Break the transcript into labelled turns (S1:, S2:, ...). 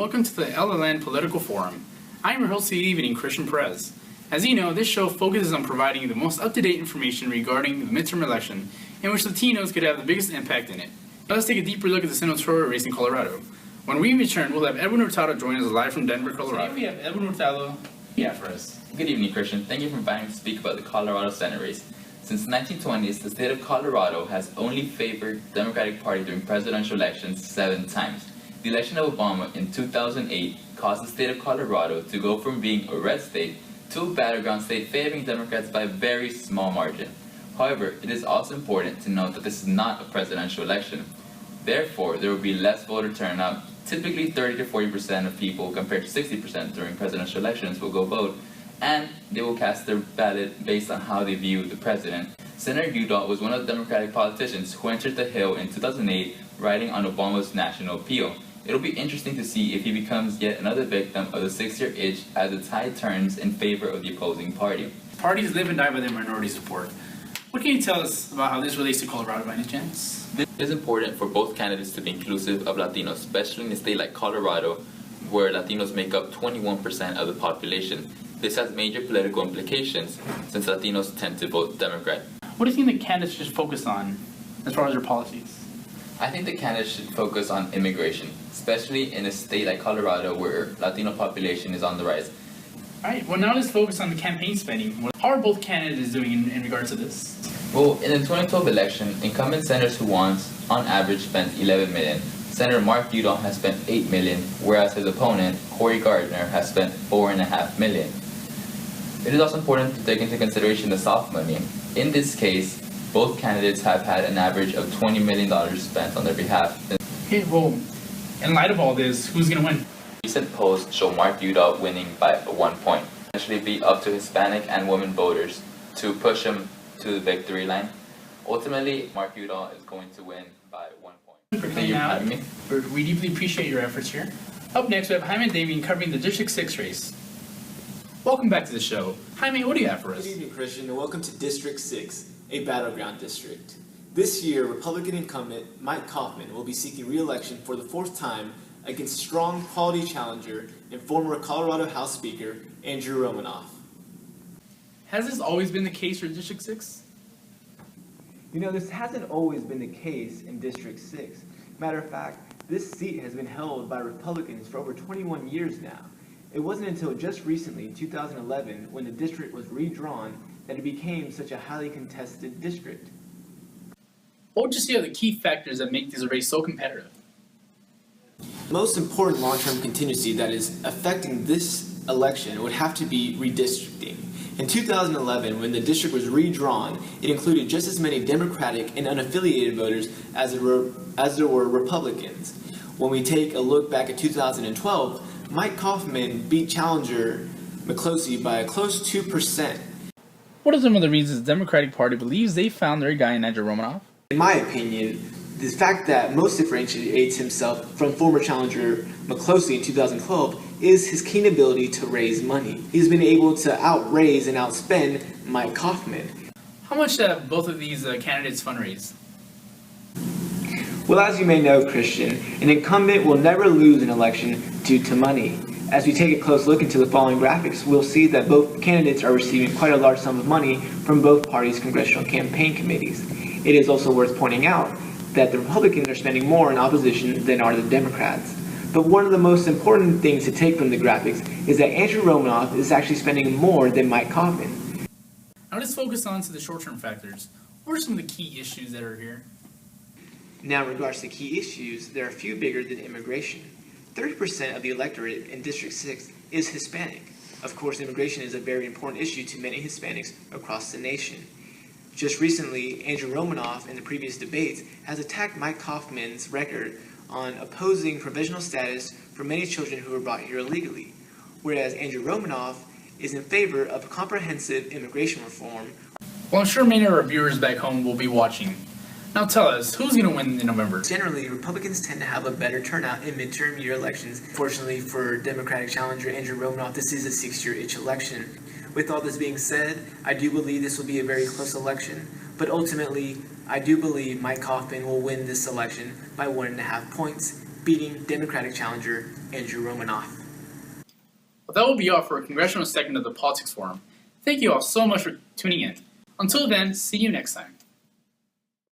S1: welcome to the LLN Political Forum. I'm your host for the evening, Cristian Perez. As you know, this show focuses on providing the most up-to-date information regarding the midterm election in which Latinos could have the biggest impact in it. Now let's take a deeper look at the senatorial race in Colorado. When we return, we'll have Edwin Hurtado join us live from Denver, Colorado. Today we have Edwin Hurtado for us.
S2: Good evening, Christian. Thank you for inviting me to speak about the Colorado Senate race. Since the 1920s, the state of Colorado has only favored the Democratic Party during presidential elections 7 times. The election of Obama in 2008 caused the state of Colorado to go from being a red state to a battleground state favoring Democrats by a very small margin. However, it is also important to note that this is not a presidential election. Therefore, there will be less voter turnout. Typically 30 to 40% of people, compared to 60% during presidential elections, will go vote, and they will cast their ballot based on how they view the president. Senator Theriault was one of the Democratic politicians who entered the Hill in 2008, riding on Obama's national appeal. It'll be interesting to see if he becomes yet another victim of the 6-year itch as the tide turns in favor of the opposing party.
S1: Parties live and die by their minority support. What can you tell us about how this relates to Colorado by any chance?
S2: It is important for both candidates to be inclusive of Latinos, especially in a state like Colorado, where Latinos make up 21% of the population. This has major political implications since Latinos tend to vote Democrat.
S1: What do you think the candidates should focus on as far as their policies?
S2: I think the candidates should focus on immigration, especially in a state like Colorado where Latino population is on the rise.
S1: Alright, well now let's focus on the campaign spending. How are both candidates doing in regards to this?
S2: Well, in the 2012 election, incumbent senators who won, on average, spent $11 million. Senator Mark Theriault has spent $8 million, whereas his opponent, Cory Gardner, has spent $4.5 million. It is also important to take into consideration the soft money. In this case, both candidates have had an average of $20 million spent on their behalf.
S1: Okay, well, in light of all this, who's going to win?
S2: Recent polls show Mark Theriault winning by 1 point. Actually be up to Hispanic and women voters to push him to the victory line. Ultimately, Mark Theriault is going to win by 1 point.
S1: Thank you for having me. We deeply appreciate your efforts here. Up next, we have Jaime Damian covering the District 6 race. Welcome back to the show. Jaime, what do you have for us?
S3: Good evening, Christian, and welcome to District 6, a battleground district. This year, Republican incumbent Mike Coffman will be seeking re-election for the 4th time against strong quality challenger and former Colorado House Speaker Andrew Romanoff.
S1: Has this always been the case for District 6?
S4: You know, this hasn't always been the case in District 6. Matter of fact, this seat has been held by Republicans for over 21 years now. It wasn't until just recently, in 2011, when the district was redrawn, that it became such a highly contested district.
S1: What would you say are the key factors that make this race so competitive?
S3: The most important long-term contingency that is affecting this election would have to be redistricting. In 2011, when the district was redrawn, it included just as many Democratic and unaffiliated voters as there were Republicans. When we take a look back at 2012, Mike Coffman beat challenger McCloskey by a close 2%.
S1: What are some of the reasons the Democratic Party believes they found their guy in Andrew Romanoff?
S3: In my opinion, the fact that most differentiates himself from former challenger McCloskey in 2012 is his keen ability to raise money. He's been able to outraise and outspend Mike Coffman.
S1: How much have both of these candidates fundraised?
S4: Well, as you may know, Christian, an incumbent will never lose an election due to money. As we take a close look into the following graphics, we'll see that both candidates are receiving quite a large sum of money from both parties' congressional campaign committees. It is also worth pointing out that the Republicans are spending more in opposition than are the Democrats. But one of the most important things to take from the graphics is that Andrew Romanoff is actually spending more than Mike Coffman.
S1: Now let's focus on to the short-term factors. What are some of the key issues that are here?
S4: Now, in regards to key issues, there are a few bigger than immigration. 30% of the electorate in District 6 is Hispanic. Of course, immigration is a very important issue to many Hispanics across the nation. Just recently, Andrew Romanoff, in the previous debates, has attacked Mike Coffman's record on opposing provisional status for many children who were brought here illegally, whereas Andrew Romanoff is in favor of comprehensive immigration reform.
S1: Well, I'm sure many of our viewers back home will be watching. Now tell us, who's going to win in November?
S4: Generally, Republicans tend to have a better turnout in midterm year elections. Fortunately for Democratic challenger Andrew Romanoff, this is a 6-year itch election. With all this being said, I do believe this will be a very close election, but ultimately, I do believe Mike Coffman will win this election by 1.5 points, beating Democratic challenger Andrew Romanoff.
S1: Well, that will be all for a congressional segment of the Politics Forum. Thank you all so much for tuning in. Until then, see you next time.